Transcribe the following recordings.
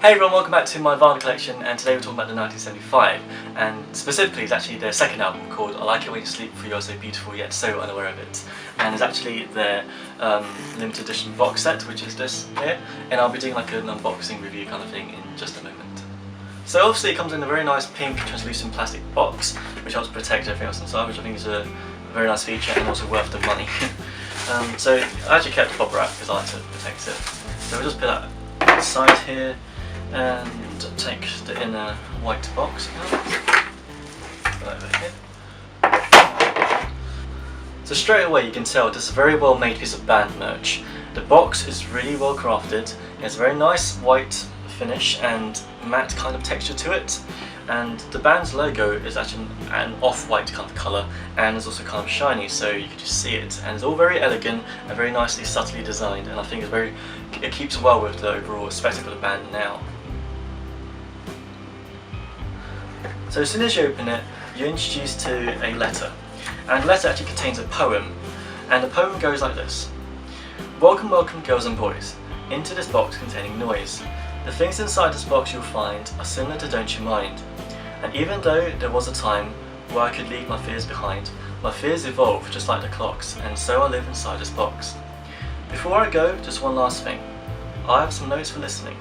Hey everyone, welcome back to my vinyl collection, and today we're talking about the 1975, and specifically it's actually their second album called I Like It When You Sleep For You're So Beautiful Yet So Unaware of It, and it's actually their limited edition box set, which is this here, and I'll be doing like an unboxing review kind of thing in just a moment. So obviously it comes in a very nice pink translucent plastic box, which helps protect everything else inside, which I think is a very nice feature and also worth the money. So I actually kept the bubble wrap because I like to protect it. So we'll just put that aside here and take the inner white box out. Put that over here. So straight away you can tell this is a very well made piece of band merch. The box is really well crafted. It has a very nice white finish and matte kind of texture to it, and the band's logo is actually an off-white kind of colour, and it's also kind of shiny, so you can just see it, and it's all very elegant and very nicely subtly designed, and I think it keeps well with the overall aesthetic of the band now. So as soon as you open it, you're introduced to a letter, and the letter actually contains a poem, and the poem goes like this: "Welcome, welcome girls and boys, into this box containing noise. The things inside this box you'll find are similar to Don't You Mind. And even though there was a time where I could leave my fears behind, my fears evolve just like the clocks, and so I live inside this box. Before I go, just one last thing. I have some notes for listening.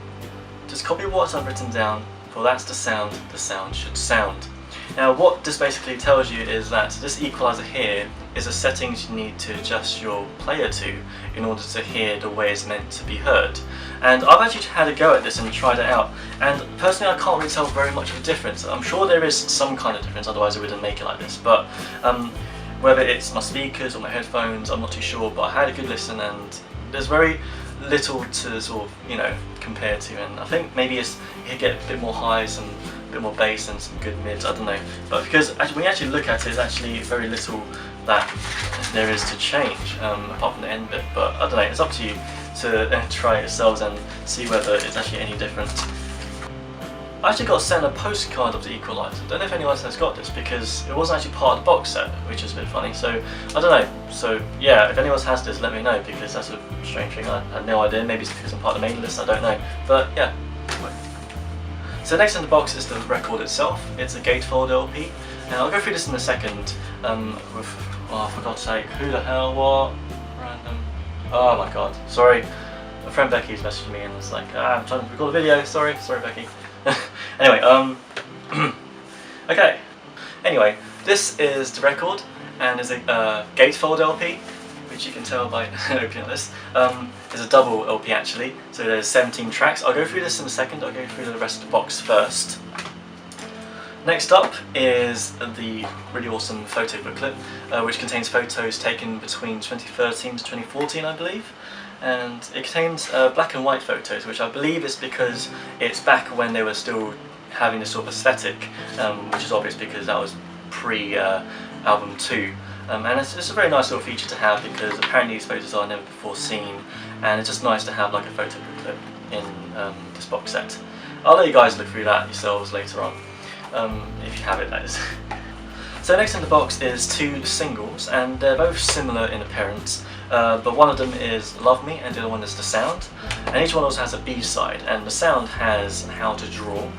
Just copy what I've written down, for that's the sound should sound." Now what this basically tells you is that this equalizer here is the settings you need to adjust your player to in order to hear the way it's meant to be heard. And I've actually had a go at this and tried it out, and personally I can't really tell very much of a difference. I'm sure there is some kind of difference, otherwise it wouldn't make it like this, but whether it's my speakers or my headphones, I'm not too sure, but I had a good listen and there's very little to sort of, compare to, and I think maybe you get a bit more highs and a bit more bass and some good mids, I don't know, but because when you actually look at it, it's actually very little that there is to change, apart from the end bit, but I don't know, it's up to you to try it yourselves and see whether it's actually any different. I actually got sent a postcard of the equalizer. I don't know if anyone else has got this because it wasn't actually part of the box set, which is a bit funny, so I don't know. So yeah, if anyone else has this, let me know, because that's a strange thing. I had no idea. Maybe it's because I'm part of the mailing list, I don't know, but yeah. So next in the box is the record itself. It's a gatefold LP, and I'll go through this in a second for God's sake, who the hell, what? Random. Oh my god, sorry. My friend Becky's messaged me and it's like, I'm trying to record a video, sorry Becky. Anyway, okay. Anyway, this is the record, and it's a gatefold LP, which you can tell by opening this. It's a double LP actually, so there's 17 tracks. I'll go through this in a second. I'll go through the rest of the box first. Next up is the really awesome photo booklet, which contains photos taken between 2013 to 2014, I believe. And it contains black and white photos, which I believe is because it's back when they were still having this sort of aesthetic, which is obvious because that was pre-album 2. And it's a very nice little feature to have because apparently these photos are never before seen, and it's just nice to have like a photo booklet in this box set. I'll let you guys look through that yourselves later on, if you have it, that is. So next in the box is 2 singles, and they're both similar in appearance, but one of them is Love Me and the other one is The Sound, and each one also has a B-side, and The Sound has How to Draw,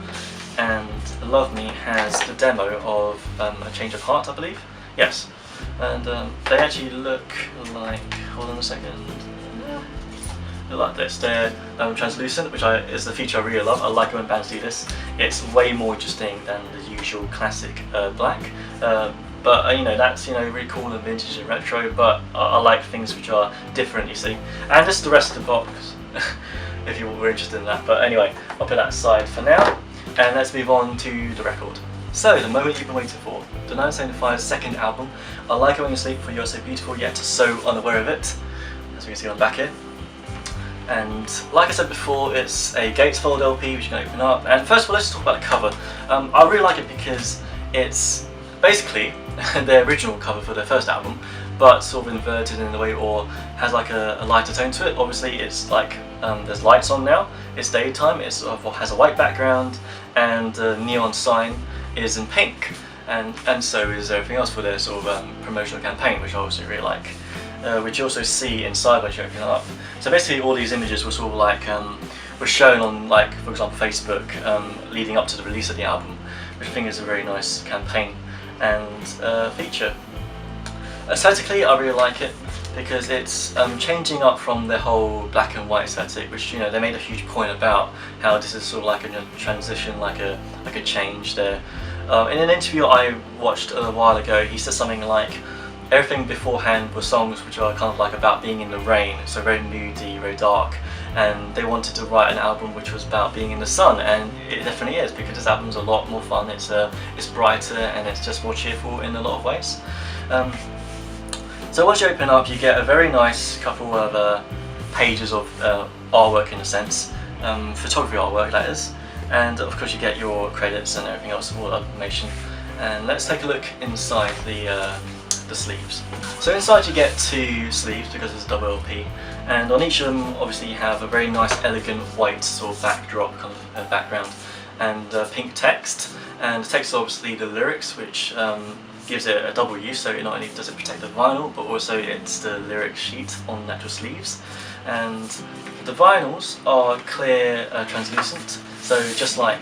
and Love Me has the demo of A Change of Heart, I believe. Yes, and they actually look like, hold on a second, look like this. They're translucent, which is the feature I really love. I like it when bands do this. It's way more interesting than the usual classic black. But that's really cool and vintage and retro. But I like things which are different, you see. And this is the rest of the box, if you were interested in that. But anyway, I'll put that aside for now, and let's move on to the record. So, the moment you've been waiting for, the 1975's second album, I Like It When You Sleep For You're So Beautiful Yet So Unaware of It, as we can see on the back here. And like I said before, it's a gatefold LP which you can open up. And first of all, let's talk about the cover. I really like it because it's basically their original cover for their first album, but sort of inverted in a way, or has like a lighter tone to it. Obviously it's like there's lights on now, it's daytime, it has a white background, and the neon sign is in pink, and so is everything else for their sort of promotional campaign, which I also really like. which you also see inside once you open it up. So basically all these images were sort of like was shown on, like, for example, Facebook leading up to the release of the album, which I think is a very nice campaign and feature. Aesthetically, I really like it because it's changing up from the whole black and white aesthetic, which, you know, they made a huge point about how this is sort of like a transition, like a change there. In an interview I watched a while ago, he said something like everything beforehand were songs which are kind of like about being in the rain, so very moody, very dark, and they wanted to write an album which was about being in the sun, and it definitely is, because this album's a lot more fun. It's brighter and it's just more cheerful in a lot of ways. So once you open up, you get a very nice couple of pages of artwork, in a sense, photography artwork that is, and of course you get your credits and everything else, all that information. And let's take a look inside the sleeves. So inside you get 2 sleeves because it's a double LP, and on each of them obviously you have a very nice elegant white sort of backdrop, kind of background, and pink text, and the text is obviously the lyrics, which gives it a double use, so it not only does it protect the vinyl, but also it's the lyric sheet on the actual sleeves. And the vinyls are clear, translucent, so just like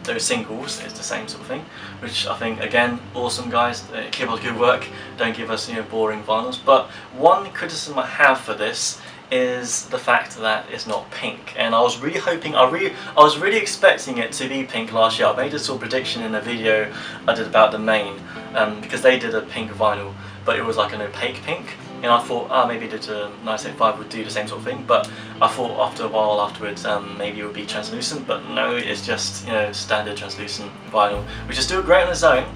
those singles, it's the same sort of thing, which I think, again, awesome guys, keep up the good work, don't give us, you know, boring vinyls. But one criticism I have for this is the fact that it's not pink, and I was really hoping, I was really expecting it to be pink last year. I made a sort of prediction in a video I did about the Main, because they did a pink vinyl, but it was like an opaque pink, and I thought, maybe the 985 would do the same sort of thing, but I thought after a while afterwards maybe it would be translucent, but no, it's just, you know, standard translucent vinyl, which is still great on its own,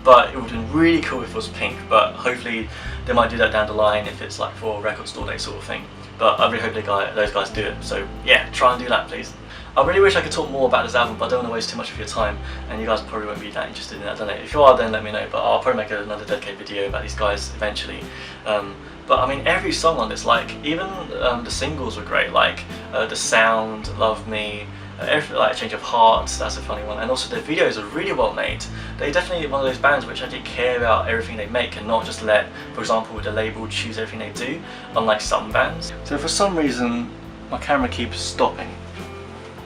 but it would have been really cool if it was pink. But hopefully they might do that down the line if it's like for a record store day sort of thing. But I really hope those guys do it, so yeah, try and do that please. I really wish I could talk more about this album, but I don't want to waste too much of your time, and you guys probably won't be that interested in it. I don't know. If you are, then let me know, but I'll probably make another dedicated video about these guys eventually. But I mean, every song on this, like, even the singles were great, like The Sound, Love Me, like Change of Heart, that's a funny one, and also their videos are really well made. They're definitely one of those bands which actually care about everything they make and not just let, for example, the label choose everything they do, unlike some bands. So for some reason my camera keeps stopping,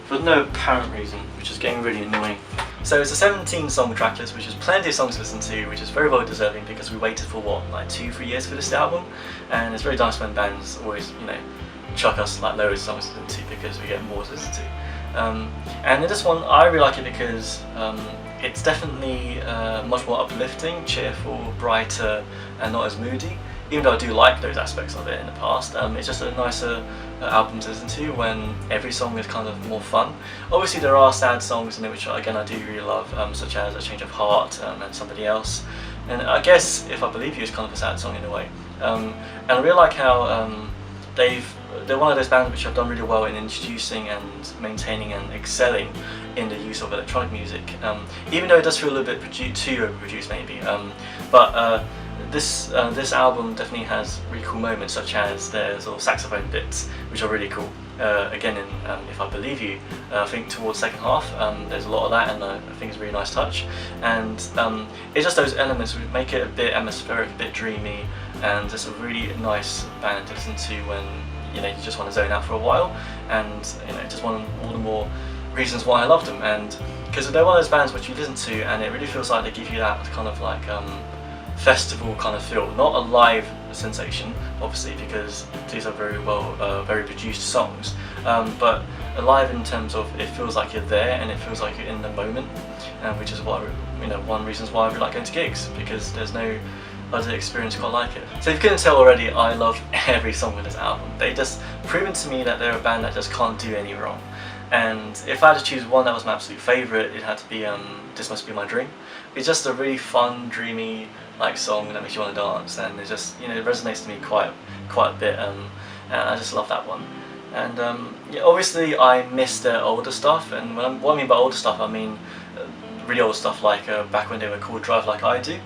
for no apparent reason, which is getting really annoying. So it's a 17 song track list, which is plenty of songs to listen to, which is very well deserving because we waited for what, like 2-3 years for this album, and it's very nice when bands always, you know, chuck us like loads of songs to listen to because we get more to listen to. And in this one I really like it because it's definitely much more uplifting, cheerful, brighter, and not as moody. Even though I do like those aspects of it in the past, it's just a nicer album to listen to when every song is kind of more fun. Obviously there are sad songs in it which again I do really love, such as A Change of Heart and Somebody Else. And I guess If I Believe You is kind of a sad song in a way. And I really like how they're one of those bands which have done really well in introducing and maintaining and excelling in the use of electronic music, even though it does feel a little bit too overproduced maybe. But this album definitely has really cool moments, such as there's little saxophone bits which are really cool. Again in If I Believe You, I think towards the second half there's a lot of that, and I think it's a really nice touch. And it's just those elements which make it a bit atmospheric, a bit dreamy, and it's a really nice band to listen to when, you know, you just want to zone out for a while, and, you know, just one all the more reasons why I love them. And because they're one of those bands which you listen to and it really feels like they give you that kind of like festival kind of feel, not a live sensation obviously because these are very well very produced songs, but alive in terms of it feels like you're there and it feels like you're in the moment, which is why, you know, one reasons why I really like going to gigs, because there's no other experience quite like it. So if you couldn't tell already, I love every song on this album. They just proven to me that they're a band that just can't do any wrong. And if I had to choose one that was my absolute favourite, it had to be This Must Be My Dream. It's just a really fun, dreamy like song that makes you want to dance, and it just, you know, it resonates to me quite a bit, and I just love that one. And yeah, obviously I miss their older stuff, and what I mean by older stuff, I mean really old stuff like back when they were called Drive Like I Do.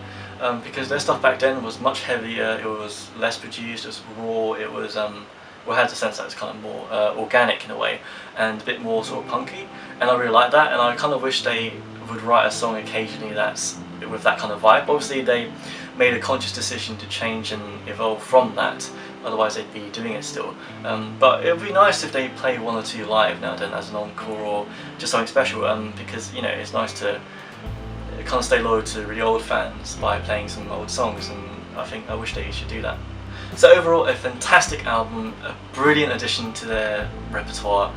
Because their stuff back then was much heavier, it was less produced, it was raw, it was, well, I had the sense that it's kind of more organic in a way, and a bit more sort of punky, and I really like that, and I kind of wish they would write a song occasionally that's with that kind of vibe. Obviously they made a conscious decision to change and evolve from that, otherwise they'd be doing it still. But it would be nice if they play one or two live now and then as an encore or just something special, because you know it's nice to kind of stay loyal to really old fans by playing some old songs, and I wish they should do that. So overall, a fantastic album, a brilliant addition to their repertoire,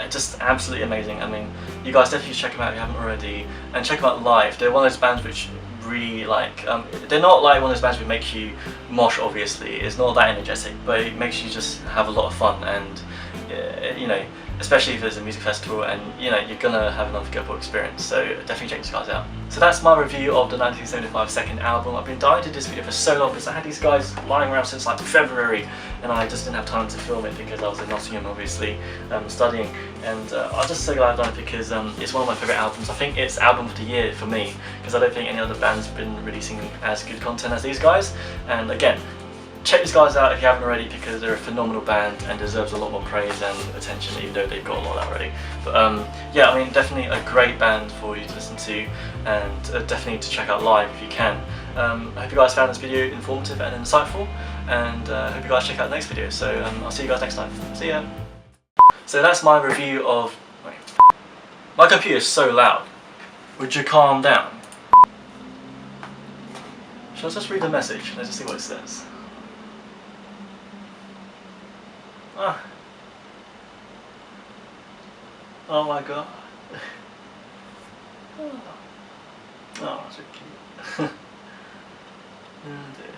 just absolutely amazing. I mean, you guys definitely should check them out if you haven't already, and check them out live. They're one of those bands which really they're not like one of those bands which make you mosh, obviously. It's not that energetic, but it makes you just have a lot of fun, and you know, especially if there's a music festival, and you know, you're gonna have an unforgettable experience. So definitely check these guys out. So that's my review of the 1975 second album. I've been dying to do this video for so long because I had these guys lying around since like February, and I just didn't have time to film it because I was in Nottingham, obviously, studying. And I'm just so glad I've done it because it's one of my favourite albums. I think it's album of the year for me because I don't think any other band's been releasing as good content as these guys. And again, check these guys out if you haven't already because they're a phenomenal band and deserves a lot more praise and attention, even though they've got a lot of that already. But yeah, I mean, definitely a great band for you to listen to, and definitely to check out live if you can. I hope you guys found this video informative and insightful, and I hope you guys check out the next video. So I'll see you guys next time. See ya! So that's my review of... Wait. My computer is so loud. Would you calm down? Shall I just read the message? Let's just see what it says. Ah. Oh my god. Oh, that's so cute. Oh dear.